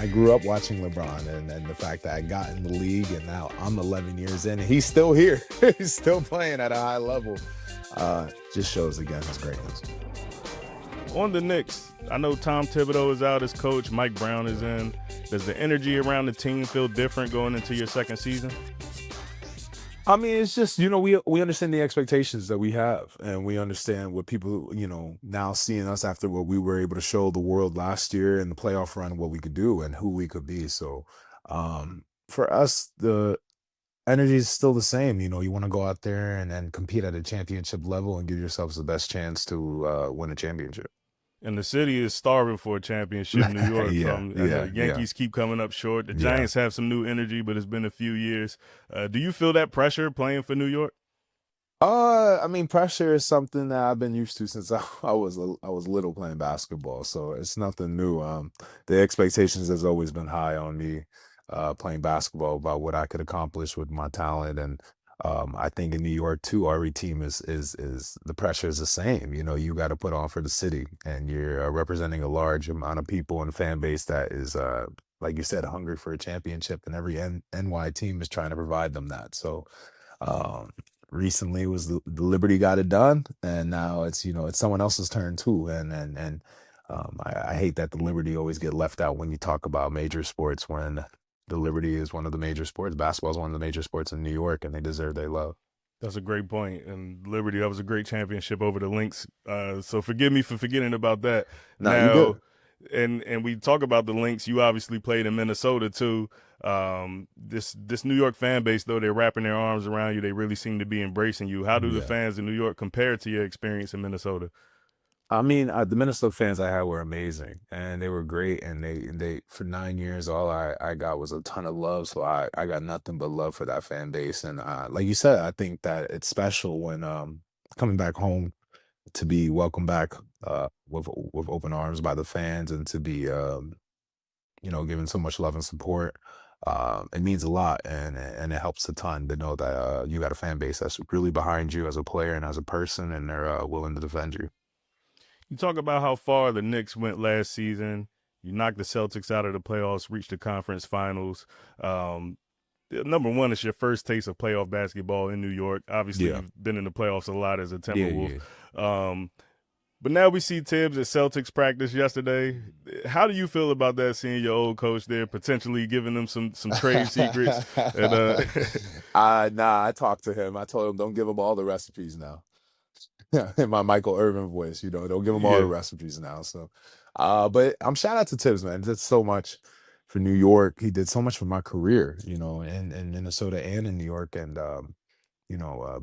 I grew up watching LeBron, and the fact that I got in the league and now I'm 11 years in and he's still here, he's still playing at a high level, just shows again his greatness. On the Knicks, I know Tom Thibodeau is out as coach. Mike Brown is in. Does the energy around the team feel different going into your second season? I mean, it's just, we understand the expectations that we have, and we understand what people, now seeing us after what we were able to show the world last year in the playoff run, what we could do and who we could be. So for us, the energy is still the same. You want to go out there and compete at a championship level and give yourselves the best chance to win a championship. And the city is starving for a championship. New York, Yeah, I know the Yankees keep coming up short. The yeah. Giants have some new energy, but it's been a few years. Do you feel that pressure playing for New York? I mean, pressure is something that I've been used to since I was little playing basketball, so it's nothing new. The expectations has always been high on me, playing basketball, about what I could accomplish with my talent, and I think in New York too, every team is the pressure is the same. You got to put on for the city, and you're representing a large amount of people and fan base that is, like you said, hungry for a championship, and every NY team is trying to provide them that. So. Um, Recently was the Liberty got it done, and now it's someone else's turn too. I hate that the Liberty always get left out when you talk about major sports, when the Liberty is one of the major sports. Basketball is one of the major sports in New York, and they deserve their love. That's a great point. And Liberty, that was a great championship over the Lynx. So forgive me for forgetting about that. Now you good. And we talk about the Lynx. You obviously played in Minnesota too. This New York fan base, though, they're wrapping their arms around you. They really seem to be embracing you. How do the Yeah. fans in New York compare to your experience in Minnesota? I mean, the Minnesota fans I had were amazing, and they were great. And they for 9 years, all I got was a ton of love. So I got nothing but love for that fan base. And like you said, I think that it's special when coming back home to be welcomed back with open arms by the fans, and to be given so much love and support. It means a lot, and it helps a ton to know that you got a fan base that's really behind you as a player and as a person, and they're willing to defend you. You talk about how far the Knicks went last season. You knocked the Celtics out of the playoffs, reached the conference finals. Number one, it's your first taste of playoff basketball in New York. Obviously, Yeah, you've been in the playoffs a lot as a yeah, Timberwolf. yeah. But now we see Tibbs at Celtics practice yesterday. How do you feel about that, seeing your old coach there, potentially giving them some trade secrets? And Nah, I talked to him. I told him, don't give him all the recipes now. In my Michael Irvin voice, don't give him all the yeah, recipes now. So, but I'm shout out to Tibbs, man. He did so much for New York. He did so much for my career, in Minnesota and in New York. And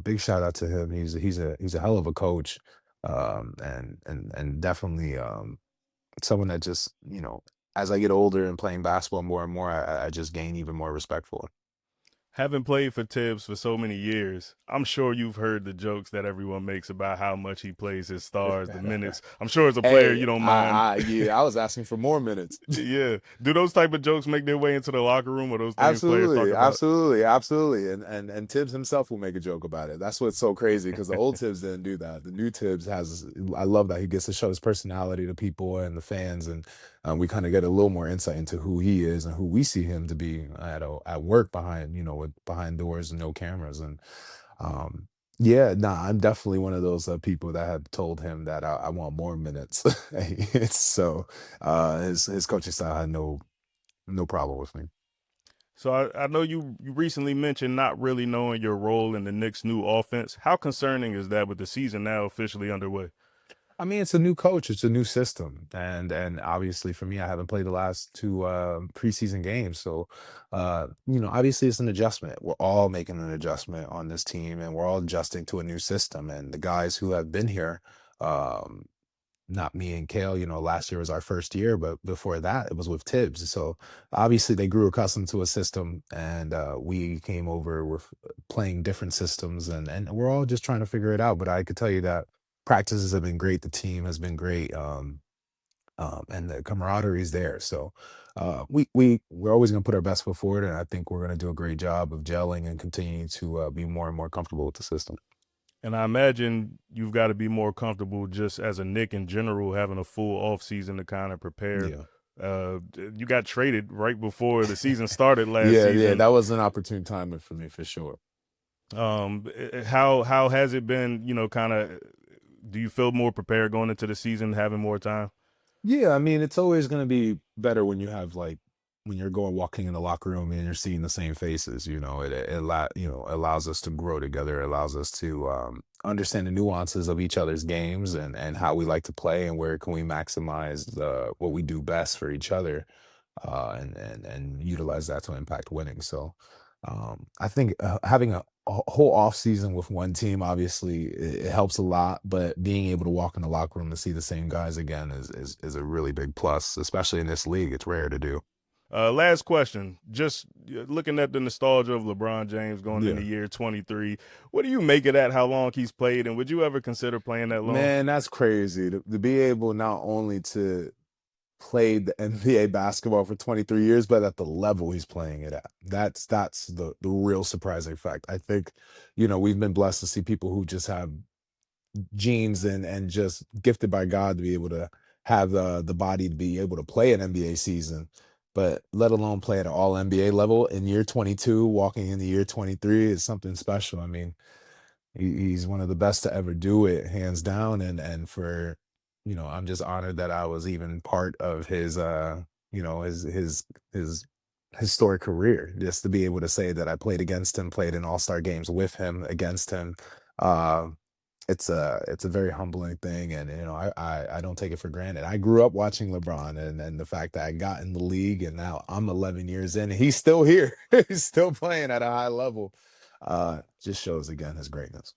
big shout out to him. He's a hell of a coach, and definitely someone that just as I get older and playing basketball more and more, I just gain even more respect for him. having played for Tibbs for so many years, I'm sure you've heard the jokes that everyone makes about how much he plays his stars, the minutes. I'm sure as a player Hey, you don't mind. yeah, I was asking for more minutes. Yeah. Do those type of jokes make their way into the locker room, or those things players talk Absolutely, about? absolutely, absolutely. And Tibbs himself will make a joke about it. That's what's so crazy, because the old Tibbs didn't do that. The new Tibbs I love that he gets to show his personality to people and the fans, and we kind of get a little more insight into who he is and who we see him to be at work behind, behind doors and no cameras. And um, yeah, nah, I'm definitely one of those people that have told him that I want more minutes. So his coaching style had no problem with me. So I know you recently mentioned not really knowing your role in the Knicks' new offense. How concerning is that with the season now officially underway? I mean, it's a new coach, it's a new system, and obviously for me, I haven't played the last two preseason games, so obviously it's an adjustment. We're all making an adjustment on this team, and we're all adjusting to a new system. And the guys who have been here, um, not me and Kale, last year was our first year, but before that, it was with Tibbs. So obviously they grew accustomed to a system, and we came over with playing different systems, and we're all just trying to figure it out. But I could tell you that practices have been great. The team has been great. And the camaraderie is there. So we're always going to put our best foot forward, and I think we're going to do a great job of gelling and continuing to be more and more comfortable with the system. And I imagine you've got to be more comfortable just as a Nick in general, having a full off season to kind of prepare Yeah. You got traded right before the season started last Yeah, yeah, season. that was an opportune timing for me for sure. How has it been? Kind of. Do you feel more prepared going into the season, having more time? Yeah, I mean, it's always going to be better when you have like when you're going walking in the locker room and you're seeing the same faces. It allows us to grow together. It allows us to understand the nuances of each other's games and how we like to play and where can we maximize what we do best for each other, and utilize that to impact winning. So, I think having a whole off season with one team obviously it helps a lot, but being able to walk in the locker room and see the same guys again is a really big plus, especially in this league. It's rare to do. Last question. Just looking at the nostalgia of LeBron James going into Yeah. year 23, what do you make of that? How long he's played, and would you ever consider playing that long? Man, that's crazy to be able not only to play the NBA basketball for 23 years, but at the level he's playing it at. That's the real surprising fact. I think, we've been blessed to see people who just have genes and just gifted by God to be able to have the body to be able to play an NBA season, but let alone play at an all NBA level in year 22, walking into year 23 is something special. I mean, he's one of the best to ever do it, hands down. And for, I'm just honored that I was even part of his, his historic career, just to be able to say that I played against him, played in all-star games with him, against him. Uh, it's a very humbling thing, and I don't take it for granted. I grew up watching LeBron, and the fact that I got in the league, and now I'm 11 years in, and he's still here, he's still playing at a high level. Just shows again his greatness.